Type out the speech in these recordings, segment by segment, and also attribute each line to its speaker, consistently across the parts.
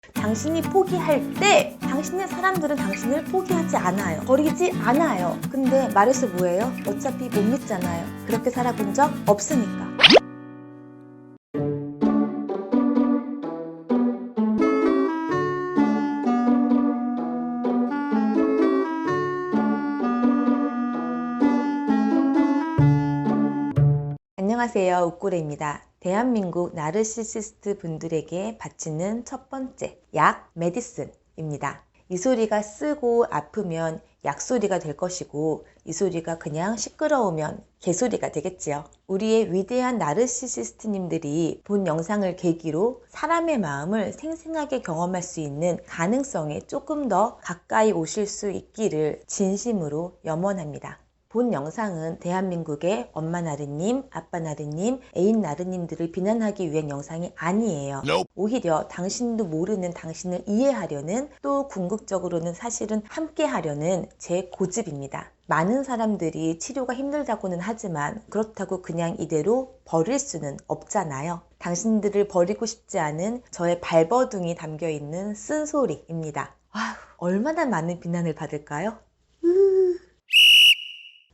Speaker 1: 당신이 포기할 때 당신의 사람들은 당신을 포기하지 않아요. 버리지 않아요. 근데 말해서 뭐예요? 어차피 못 믿잖아요. 그렇게 살아본 적 없으니까. 안녕하세요. 욱고래입니다. 대한민국 나르시시스트 분들에게 바치는 첫 번째 약 메디슨입니다. 이 소리가 쓰고 아프면 약소리가 될 것이고 이 소리가 그냥 시끄러우면 개소리가 되겠지요. 우리의 위대한 나르시시스트님들이 본 영상을 계기로 사람의 마음을 생생하게 경험할 수 있는 가능성에 조금 더 가까이 오실 수 있기를 진심으로 염원합니다. 본 영상은 대한민국의 엄마 나르님, 아빠 나르님, 애인 나르님들을 비난하기 위한 영상이 아니에요. 오히려 당신도 모르는 당신을 이해하려는, 또 궁극적으로는 사실은 함께 하려는 제 고집입니다. 많은 사람들이 치료가 힘들다고는 하지만 그렇다고 그냥 이대로 버릴 수는 없잖아요. 당신들을 버리고 싶지 않은 저의 발버둥이 담겨있는 쓴소리입니다. 얼마나 많은 비난을 받을까요?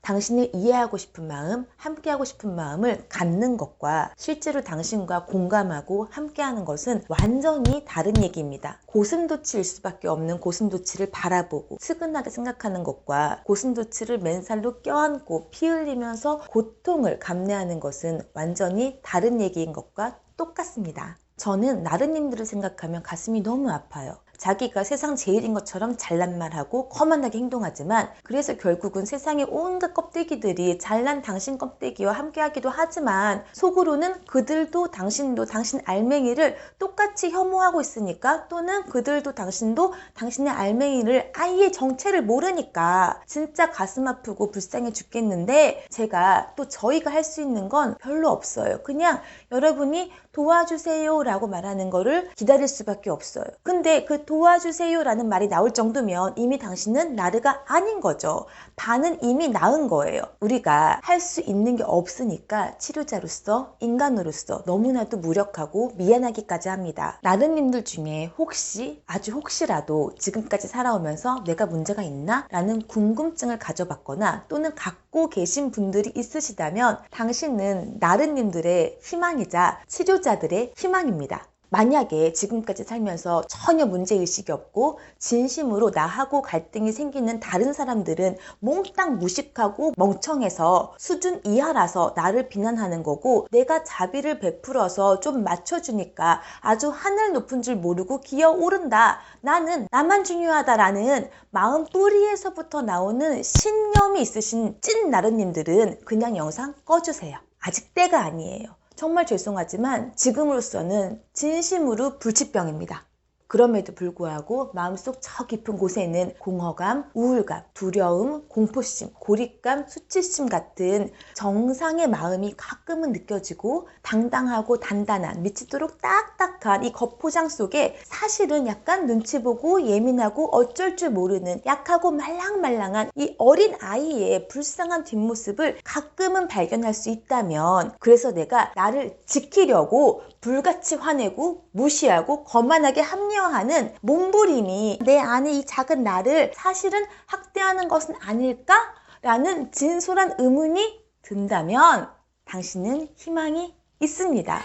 Speaker 1: 당신을 이해하고 싶은 마음, 함께하고 싶은 마음을 갖는 것과 실제로 당신과 공감하고 함께하는 것은 완전히 다른 얘기입니다. 고슴도치일 수밖에 없는 고슴도치를 바라보고 측은하게 생각하는 것과 고슴도치를 맨살로 껴안고 피 흘리면서 고통을 감내하는 것은 완전히 다른 얘기인 것과 똑같습니다. 저는 나르님들을 생각하면 가슴이 너무 아파요. 자기가 세상 제일인 것처럼 잘난 말하고 거만하게 행동하지만 그래서 결국은 세상의 온갖 껍데기들이 잘난 당신 껍데기와 함께하기도 하지만 속으로는 그들도 당신도 당신 알맹이를 똑같이 혐오하고 있으니까, 또는 그들도 당신도 당신의 알맹이를 아예 정체를 모르니까 진짜 가슴 아프고 불쌍해 죽겠는데, 제가 또 저희가 할 수 있는 건 별로 없어요. 그냥 여러분이 도와주세요 라고 말하는 거를 기다릴 수밖에 없어요. 근데 그 도와주세요 라는 말이 나올 정도면 이미 당신은 나르가 아닌 거죠. 반은 이미 나은 거예요. 우리가 할 수 있는 게 없으니까 치료자로서, 인간으로서 너무나도 무력하고 미안하기까지 합니다. 나르님들 중에 혹시, 아주 혹시라도 지금까지 살아오면서 내가 문제가 있나? 라는 궁금증을 가져봤거나 또는 갖고 계신 분들이 있으시다면 당신은 나르님들의 희망이자 치료자들의 희망입니다. 만약에 지금까지 살면서 전혀 문제의식이 없고 진심으로 나하고 갈등이 생기는 다른 사람들은 몽땅 무식하고 멍청해서 수준 이하라서 나를 비난하는 거고, 내가 자비를 베풀어서 좀 맞춰주니까 아주 하늘 높은 줄 모르고 기어오른다, 나는 나만 중요하다라는 마음 뿌리에서부터 나오는 신념이 있으신 찐 나르님들은 그냥 영상 꺼주세요. 아직 때가 아니에요. 정말 죄송하지만 지금으로서는 진심으로 불치병입니다. 그럼에도 불구하고 마음속 저 깊은 곳에는 공허감, 우울감, 두려움, 공포심, 고립감, 수치심 같은 정상의 마음이 가끔은 느껴지고, 당당하고 단단한 미치도록 딱딱한 이 겉포장 속에 사실은 약간 눈치 보고 예민하고 어쩔 줄 모르는 약하고 말랑말랑한 이 어린 아이의 불쌍한 뒷모습을 가끔은 발견할 수 있다면, 그래서 내가 나를 지키려고 불같이 화내고 무시하고 거만하게 합리화하는 몸부림이 내 안에 이 작은 나를 사실은 학대하는 것은 아닐까? 라는 진솔한 의문이 든다면 당신은 희망이 있습니다.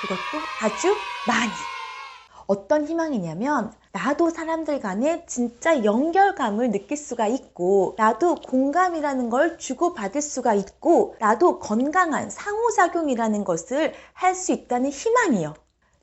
Speaker 1: 그것도 아주 많이. 어떤 희망이냐면, 나도 사람들 간에 진짜 연결감을 느낄 수가 있고, 나도 공감이라는 걸 주고받을 수가 있고, 나도 건강한 상호작용이라는 것을 할 수 있다는 희망이요.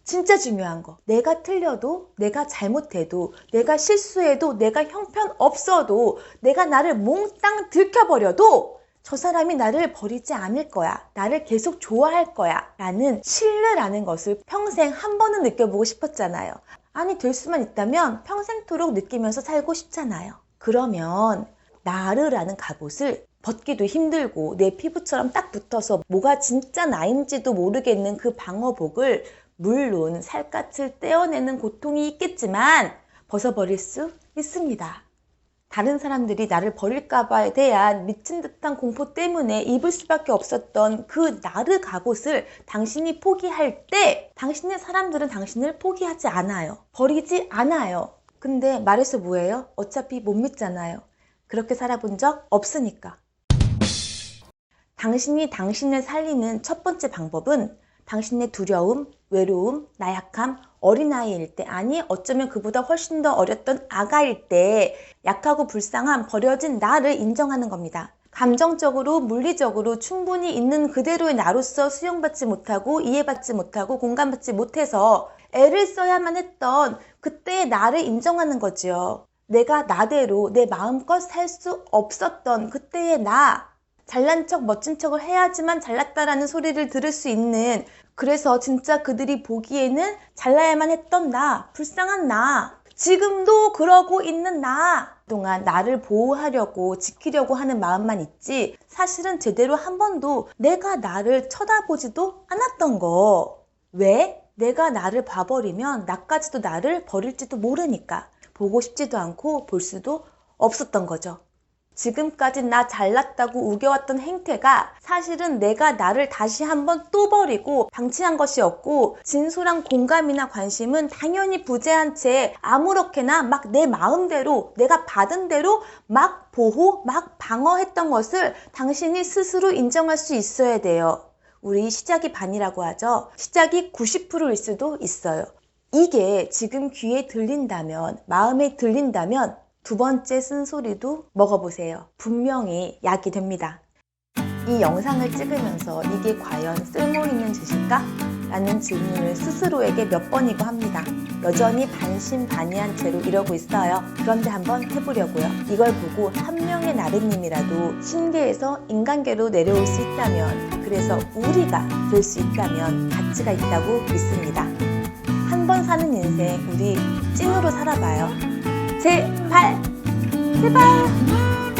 Speaker 1: 진짜 중요한 거. 내가 틀려도, 내가 잘못해도, 내가 실수해도, 내가 형편없어도, 내가 나를 몽땅 들켜버려도 저 사람이 나를 버리지 않을 거야, 나를 계속 좋아할 거야 라는 신뢰라는 것을 평생 한 번은 느껴보고 싶었잖아요. 아니, 될 수만 있다면 평생토록 느끼면서 살고 싶잖아요. 그러면 나르라는 갑옷을 벗기도 힘들고 내 피부처럼 딱 붙어서 뭐가 진짜 나인지도 모르겠는 그 방어복을, 물론 살갗을 떼어내는 고통이 있겠지만 벗어버릴 수 있습니다. 다른 사람들이 나를 버릴까봐에 대한 미친 듯한 공포 때문에 입을 수밖에 없었던 그 나르 갑옷을 당신이 포기할 때 당신의 사람들은 당신을 포기하지 않아요. 버리지 않아요. 근데 말해서 뭐예요? 어차피 못 믿잖아요. 그렇게 살아본 적 없으니까. 당신이 당신을 살리는 첫 번째 방법은 당신의 두려움, 외로움, 나약함, 어린아이일 때, 아니 어쩌면 그보다 훨씬 더 어렸던 아가일 때 약하고 불쌍한 버려진 나를 인정하는 겁니다. 감정적으로, 물리적으로 충분히 있는 그대로의 나로서 수용받지 못하고 이해받지 못하고 공감받지 못해서 애를 써야만 했던 그때의 나를 인정하는 거지요. 내가 나대로 내 마음껏 살 수 없었던 그때의 나. 잘난 척 멋진 척을 해야지만 잘났다라는 소리를 들을 수 있는, 그래서 진짜 그들이 보기에는 잘나야만 했던 나, 불쌍한 나, 지금도 그러고 있는 나. 그동안 나를 보호하려고 지키려고 하는 마음만 있지 사실은 제대로 한 번도 내가 나를 쳐다보지도 않았던 거. 왜? 내가 나를 봐버리면 나까지도 나를 버릴지도 모르니까 보고 싶지도 않고 볼 수도 없었던 거죠. 지금까지 나 잘났다고 우겨왔던 행태가 사실은 내가 나를 다시 한번 또 버리고 방치한 것이었고, 진솔한 공감이나 관심은 당연히 부재한 채 아무렇게나 막 내 마음대로 내가 받은 대로 막 보호, 막 방어했던 것을 당신이 스스로 인정할 수 있어야 돼요. 우리 시작이 반이라고 하죠. 시작이 90%일 수도 있어요. 이게 지금 귀에 들린다면, 마음에 들린다면 두 번째 쓴소리도 먹어보세요. 분명히 약이 됩니다. 이 영상을 찍으면서 이게 과연 쓸모있는 짓일까? 라는 질문을 스스로에게 몇 번이고 합니다. 여전히 반신반의한 채로 이러고 있어요. 그런데 한번 해보려고요. 이걸 보고 한 명의 나르님이라도 신계에서 인간계로 내려올 수 있다면, 그래서 우리가 될 수 있다면 가치가 있다고 믿습니다. 한 번 사는 인생 우리 찐으로 살아봐요. 제발! 제발!